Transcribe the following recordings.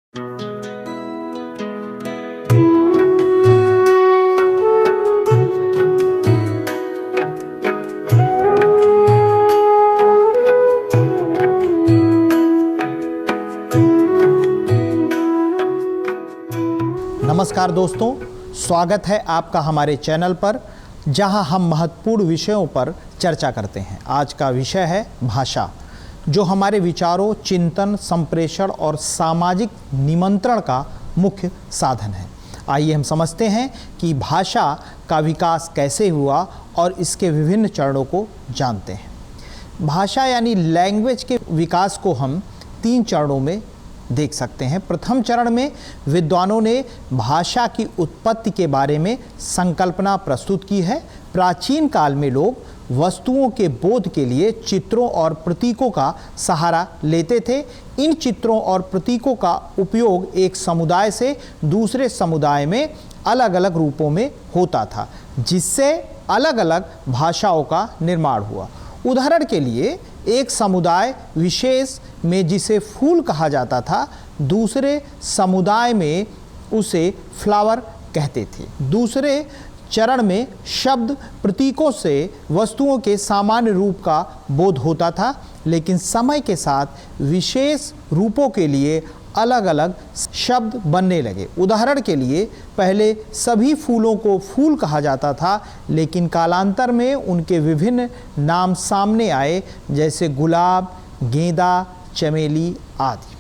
नमस्कार दोस्तों, स्वागत है आपका हमारे चैनल पर, जहां हम महत्वपूर्ण विषयों पर चर्चा करते हैं। आज का विषय है भाषा, जो हमारे विचारों, चिंतन, संप्रेषण और सामाजिक निमंत्रण का मुख्य साधन है। आइए हम समझते हैं कि भाषा का विकास कैसे हुआ और इसके विभिन्न चरणों को जानते हैं। भाषा यानी लैंग्वेज के विकास को हम 3 चरणों में देख सकते हैं। प्रथम चरण में विद्वानों ने भाषा की उत्पत्ति के बारे में संकल्पना प्रस्तुत की है। प्राचीन काल में लोग वस्तुओं के बोध के लिए चित्रों और प्रतीकों का सहारा लेते थे। इन चित्रों और प्रतीकों का उपयोग एक समुदाय से दूसरे समुदाय में अलग अलग रूपों में होता था, जिससे अलग अलग भाषाओं का निर्माण हुआ। उदाहरण के लिए, एक समुदाय विशेष में जिसे फूल कहा जाता था, दूसरे समुदाय में उसे फ्लावर कहते थे। दूसरे चरण में शब्द प्रतीकों से वस्तुओं के सामान्य रूप का बोध होता था, लेकिन समय के साथ विशेष रूपों के लिए अलग अलग शब्द बनने लगे। उदाहरण के लिए, पहले सभी फूलों को फूल कहा जाता था, लेकिन कालांतर में उनके विभिन्न नाम सामने आए, जैसे गुलाब, गेंदा, चमेली आदि।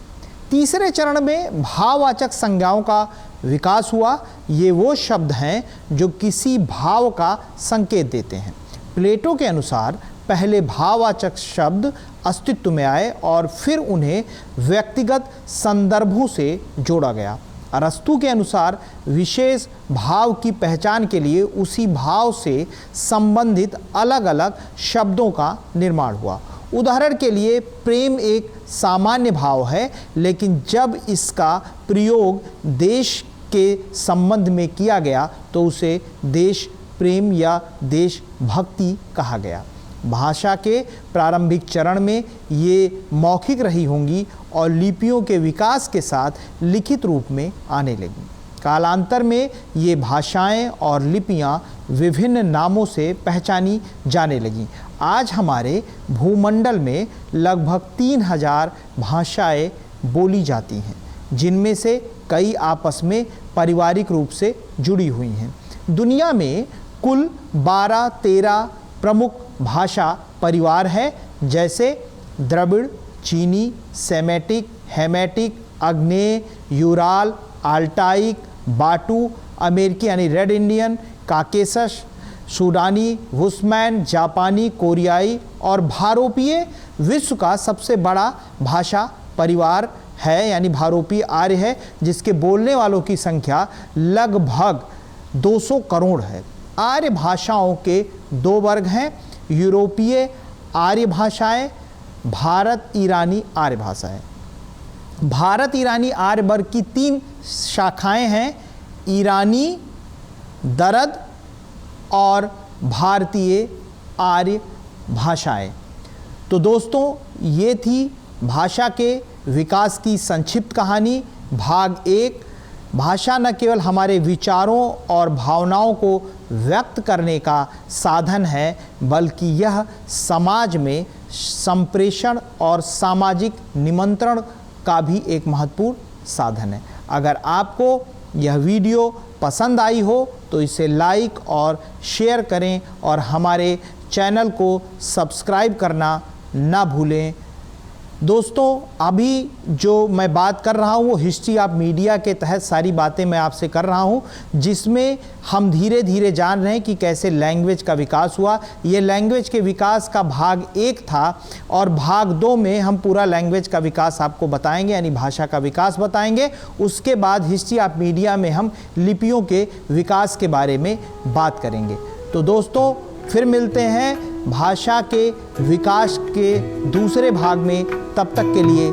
तीसरे चरण में भाववाचक संज्ञाओं का विकास हुआ। ये वो शब्द हैं जो किसी भाव का संकेत देते हैं। प्लेटो के अनुसार पहले भाववाचक शब्द अस्तित्व में आए और फिर उन्हें व्यक्तिगत संदर्भों से जोड़ा गया। अरस्तु के अनुसार विशेष भाव की पहचान के लिए उसी भाव से संबंधित अलग अलग शब्दों का निर्माण हुआ। उदाहरण के लिए, प्रेम एक सामान्य भाव है, लेकिन जब इसका प्रयोग देश के संबंध में किया गया तो उसे देश प्रेम या देशभक्ति कहा गया। भाषा के प्रारंभिक चरण में ये मौखिक रही होंगी और लिपियों के विकास के साथ लिखित रूप में आने लगी। कालांतर में ये भाषाएं और लिपियां विभिन्न नामों से पहचानी जाने लगीं। आज हमारे भूमंडल में लगभग 3000 भाषाएं बोली जाती हैं, जिनमें से कई आपस में पारिवारिक रूप से जुड़ी हुई हैं। दुनिया में कुल 12-13 प्रमुख भाषा परिवार है, जैसे द्रविड़, चीनी, सेमेटिक, हेमेटिक, आग्नेय, यूराल, आल्टाइक, बाटू, अमेरिकी यानी रेड इंडियन, काकेशस, सूडानी, वुस्मैन, जापानी, कोरियाई और भारोपीय विश्व का सबसे बड़ा भाषा परिवार है, यानी भारोपीय आर्य है, जिसके बोलने वालों की संख्या लगभग 200 करोड़ है। आर्य भाषाओं के 2 वर्ग हैं: यूरोपीय आर्य भाषाएं, भारत ईरानी आर्य भाषाएं। भारत ईरानी आर्य वर्ग की 3 शाखाएं हैं: ईरानी, दरद और भारतीय आर्य भाषाएं। तो दोस्तों, ये थी भाषा के विकास की संक्षिप्त कहानी, भाग 1। भाषा न केवल हमारे विचारों और भावनाओं को व्यक्त करने का साधन है, बल्कि यह समाज में संप्रेषण और सामाजिक निमंत्रण का भी एक महत्वपूर्ण साधन है। अगर आपको यह वीडियो पसंद आई हो तो इसे लाइक और शेयर करें और हमारे चैनल को सब्सक्राइब करना ना भूलें। दोस्तों, अभी जो मैं बात कर रहा हूँ वो हिस्ट्री ऑफ मीडिया के तहत सारी बातें मैं आपसे कर रहा हूँ, जिसमें हम धीरे धीरे जान रहे हैं कि कैसे लैंग्वेज का विकास हुआ। ये लैंग्वेज के विकास का भाग 1 था और भाग 2 में हम पूरा लैंग्वेज का विकास आपको बताएंगे, यानी भाषा का विकास बताएंगे। उसके बाद हिस्ट्री ऑफ मीडिया में हम लिपियों के विकास के बारे में बात करेंगे। तो दोस्तों, फिर मिलते हैं भाषा के विकास के दूसरे भाग में। तब तक के लिए